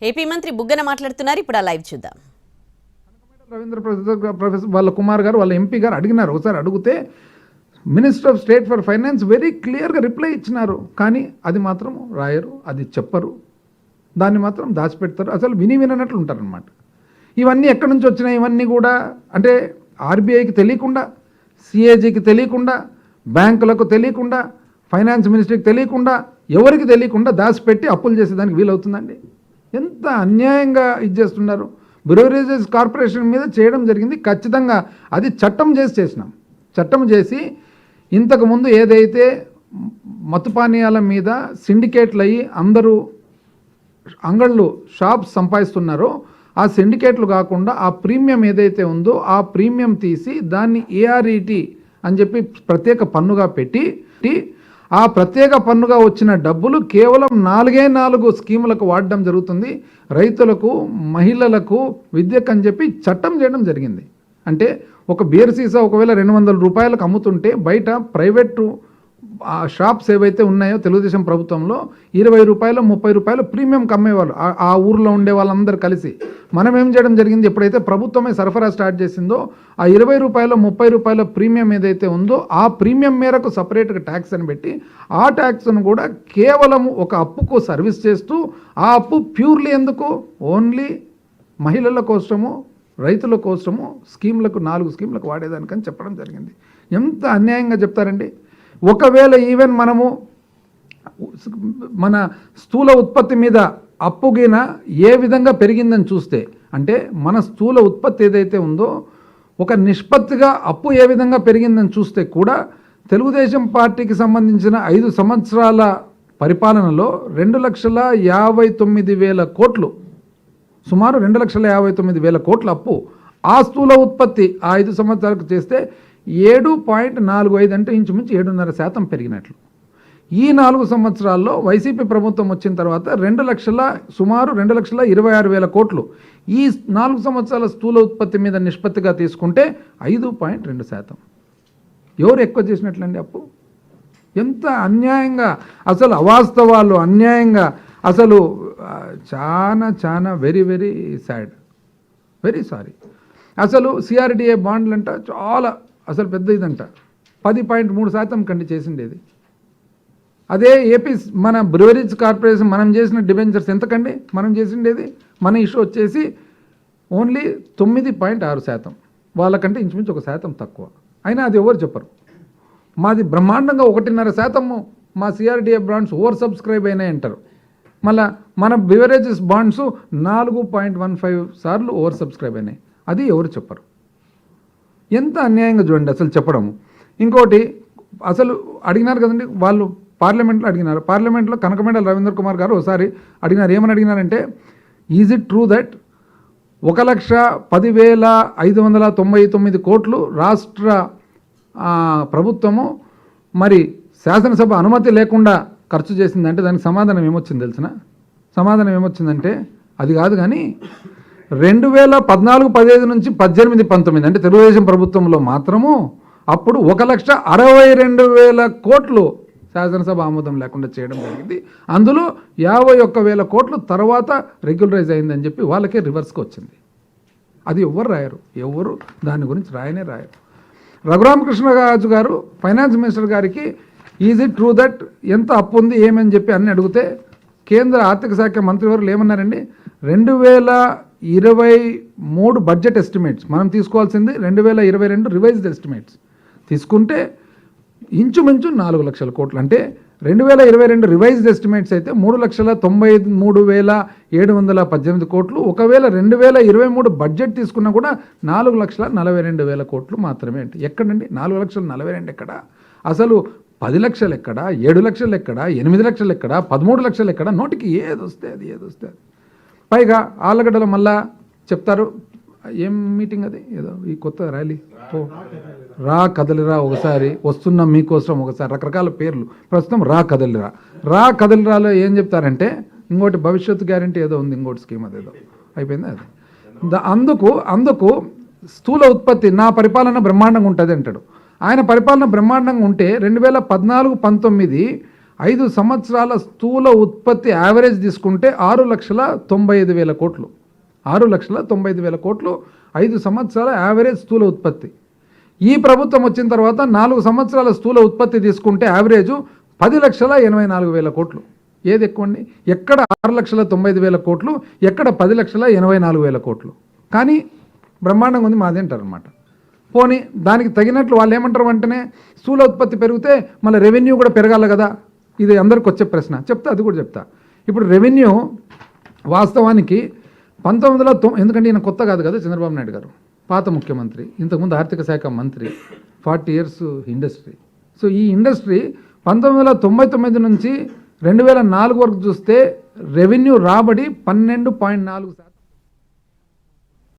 AP మంత్రి బుగ్గన మాట్లాడుతున్నారు. ఇప్పుడు ఆ లైవ్ చూద్దాం. రవీంద్ర ప్రొఫెసర్ వాళ్ళ కుమార్ గారు వాళ్ళ ఎంపీ గారు అడిగినారు. ఒకసారి అడిగితే minister of state for finance very క్లియర్గా రిప్లై ఇచ్చినారు. కానీ అది మాత్రం రాయరు, అది చెప్పరు, దాన్ని మాత్రం దాచిపెడతారు. అసలు విననట్లు ఉంటారనమాట. ఇవన్నీ ఎక్కడి నుంచి వచ్చినాయి? ఇవన్నీ కూడా అంటే ఆర్బీఐకి తెలియకుండా, సిఏజీకి తెలియకుండా, బ్యాంకులకు తెలియకుండా, ఫైనాన్స్ మినిస్ట్రీకి తెలియకుండా, ఎవరికి తెలియకుండా దాచిపెట్టి అప్పులు చేసేదానికి వీలవుతుందండి. ఎంత అన్యాయంగా చేస్తున్నారు. బ్యూవరేజెస్ కార్పొరేషన్ మీద చేయడం జరిగింది. ఖచ్చితంగా అది చట్టం చేసినాం. చట్టం చేసి ఇంతకుముందు ఏదైతే మత్తుపానీయాల మీద సిండికేట్లు అయ్యి అందరూ అంగళ్ళు షాప్స్ సంపాదిస్తున్నారో ఆ సిండికేట్లు కాకుండా ఆ ప్రీమియం ఏదైతే ఉందో ఆ ప్రీమియం తీసి దాన్ని ఏఆర్ఈటీ అని చెప్పి ప్రత్యేక పన్నుగా పెట్టి ఆ ప్రత్యేక పన్నుగా వచ్చిన డబ్బులు కేవలం 4 స్కీములకు వాడడం జరుగుతుంది. రైతులకు, మహిళలకు, విద్యకు అని చెప్పి చట్టం చేయడం జరిగింది. అంటే ఒక బీర్ సీసా ఒకవేళ 200 రూపాయలకు అమ్ముతుంటే బయట ప్రైవేటు షాప్స్ ఏవైతే ఉన్నాయో తెలుగుదేశం ప్రభుత్వంలో 20 రూపాయలు, 30 రూపాయలు ప్రీమియంకి అమ్మేవాళ్ళు ఆ ఊర్లో ఉండే వాళ్ళందరూ కలిసి. మనం ఏం చేయడం జరిగింది, ఎప్పుడైతే ప్రభుత్వమే సరఫరా స్టార్ట్ చేసిందో ఆ 20 రూపాయలు, 30 రూపాయల ప్రీమియం ఏదైతే ఉందో ఆ ప్రీమియం మేరకు సపరేట్గా ట్యాక్స్ అని పెట్టి ఆ ట్యాక్స్ను కూడా కేవలం ఒక అప్పుకు సర్వీస్ చేస్తూ ఆ అప్పు ప్యూర్లీ ఎందుకు ఓన్లీ మహిళల కోసము, రైతుల కోసము స్కీమ్లకు 4 స్కీమ్లకు వాడేదానికని చెప్పడం జరిగింది. ఎంత అన్యాయంగా చెప్తారండి. ఒకవేళ ఈవెన్ మనము మన స్థూల ఉత్పత్తి మీద అప్పుగిన ఏ విధంగా పెరిగిందని చూస్తే, అంటే మన స్థూల ఉత్పత్తి ఏదైతే ఉందో ఒక నిష్పత్తిగా అప్పు ఏ విధంగా పెరిగిందని చూస్తే కూడా తెలుగుదేశం పార్టీకి సంబంధించిన 5 సంవత్సరాల పరిపాలనలో 2,59,000 కోట్లు, సుమారు 2,59,000 కోట్ల అప్పు. ఆ స్థూల ఉత్పత్తి ఆ 5 సంవత్సరాలకు చేస్తే 7.45 అంటే ఇంచుమించు 7.5% పెరిగినట్లు. ఈ 4 సంవత్సరాల్లో వైసీపీ ప్రభుత్వం వచ్చిన తర్వాత సుమారు 2,26,000 కోట్లు ఈ 4 సంవత్సరాల స్థూల ఉత్పత్తి మీద నిష్పత్తిగా తీసుకుంటే 5.2%. ఎవరు ఎక్కువ చేసినట్లండి అప్పు? ఎంత అన్యాయంగా, అసలు అవాస్తవాలు, అన్యాయంగా, అసలు చాలా very very sad, very sorry. అసలు సిఆర్డిఏ బాండ్లు అంట చాలా అసలు పెద్ద ఇదంట 10.3% కండి చేసిండేది. అదే ఏపీ మన బ్రూవరీస్ కార్పొరేషన్ మనం చేసిన డిబెంచర్స్ ఎంతకండి మనం చేసిండేది? మన ఇష్యూ వచ్చేసి ఓన్లీ 9.6%, వాళ్ళకంటే ఇంచుమించు 1% తక్కువ. అయినా అది ఎవరు చెప్పరు. మాది బ్రహ్మాండంగా 1.5% మా సిఆర్డిఏ బాండ్స్ ఓవర్ సబ్స్క్రైబ్ అయినాయి అంటారు. మళ్ళీ మన బివరేజెస్ బాండ్స్ 4.15 సార్లు ఓవర్ సబ్స్క్రైబ్ అయినాయి. అది ఎవరు చెప్పరు. ఎంత అన్యాయంగా చూడండి అసలు చెప్పడము. ఇంకోటి అసలు అడిగినారు కదండి వాళ్ళు, పార్లమెంట్లో అడిగినారు. పార్లమెంట్లో కనకమేడల రవీంద్ర కుమార్ గారు ఒకసారి అడిగినారు. ఏమని అడిగినారంటే, ఈజ్ ఇట్ ట్రూ దట్ 1,10,599 కోట్లు రాష్ట్ర ప్రభుత్వము మరి శాసనసభ అనుమతి లేకుండా ఖర్చు చేసిందంటే దానికి సమాధానం ఏమొచ్చింది తెలిసిన? సమాధానం ఏమొచ్చిందంటే అది కాదు కానీ 2014-15 నుంచి 18-19 అంటే తెలుగుదేశం ప్రభుత్వంలో మాత్రము అప్పుడు 1,62,000 కోట్లు శాసనసభ ఆమోదం లేకుండా చేయడం జరిగింది. అందులో 51,000 కోట్లు తర్వాత రెగ్యులరైజ్ అయిందని చెప్పి వాళ్ళకే రివర్స్కి వచ్చింది. అది ఎవరు రాయరు, ఎవరు దాని గురించి రాయరు. రఘురామకృష్ణరాజు గారు ఫైనాన్స్ మినిస్టర్ గారికి ఈజ్ ఇట్ ట్రూ దట్ ఎంత అప్పు ఉంది ఏమని చెప్పి అన్ని అడిగితే కేంద్ర ఆర్థిక శాఖ మంత్రివర్యులు ఏమన్నారండి, 2023 బడ్జెట్ ఎస్టిమేట్స్ మనం తీసుకోవాల్సింది 2022 రివైజ్డ్ ఎస్టిమేట్స్ తీసుకుంటే ఇంచుమించు 4 లక్షల కోట్లు. అంటే 2022 రివైజ్డ్ ఎస్టిమేట్స్ అయితే 3,93,718 కోట్లు. ఒకవేళ 2023 బడ్జెట్ తీసుకున్నా కూడా 4,42,000 కోట్లు మాత్రమే. అంటే ఎక్కడండి 4,42,000 ఎక్కడ? అసలు 10 లక్షలు ఎక్కడ, 7 లక్షలు ఎక్కడ, 8 లక్షలు ఎక్కడ, 13 లక్షలు ఎక్కడ? నోటికి ఏదొస్తే అది. పైగా ఆళ్ళగడ్డలో మళ్ళా చెప్తారు, ఏం మీటింగ్ అది, ఏదో ఈ కొత్త ర్యాలీ రా కదలిరా, ఒకసారి వస్తున్నాం మీకోసం, ఒకసారి రకరకాల పేర్లు. ప్రస్తుతం రా కదలిరాలో ఏం చెప్తారంటే ఇంకోటి భవిష్యత్తు గ్యారంటీ ఏదో ఉంది, ఇంకోటి స్కీమ్ అదేదో అయిపోయింది అది. అందుకు స్థూల ఉత్పత్తి నా పరిపాలన బ్రహ్మాండంగా ఉంటుంది అంటాడు. ఆయన పరిపాలన బ్రహ్మాండంగా ఉంటే 2014-19 5 సంవత్సరాల స్థూల ఉత్పత్తి యావరేజ్ తీసుకుంటే 6,95,000 కోట్లు. 6,95,000 కోట్లు 5 సంవత్సరాల యావరేజ్ స్థూల ఉత్పత్తి. ఈ ప్రభుత్వం వచ్చిన తర్వాత 4 సంవత్సరాల స్థూల ఉత్పత్తి తీసుకుంటే యావరేజు 10,84,000 కోట్లు. ఏది ఎక్కువండి? ఎక్కడ 6,95,000 కోట్లు, ఎక్కడ 10,84,000 కోట్లు. కానీ బ్రహ్మాండంగా ఉంది మాది అంటారనమాట. పోనీ దానికి తగినట్లు వాళ్ళు ఏమంటారు, వెంటనే స్థూల ఉత్పత్తి పెరిగితే మళ్ళీ రెవెన్యూ కూడా పెరగాలి కదా. ఇది అందరికి వచ్చే ప్రశ్న. చెప్తా, అది కూడా చెప్తా. ఇప్పుడు రెవెన్యూ వాస్తవానికి 1990, ఎందుకంటే ఈయన కొత్త కాదు కదా చంద్రబాబు నాయుడు గారు, పాత ముఖ్యమంత్రి, ఇంతకుముందు ఆర్థిక శాఖ మంత్రి, 40 years ఇండస్ట్రీ. సో ఈ ఇండస్ట్రీ 1999 నుంచి 2004 వరకు చూస్తే రెవెన్యూ రాబడి 12.4%.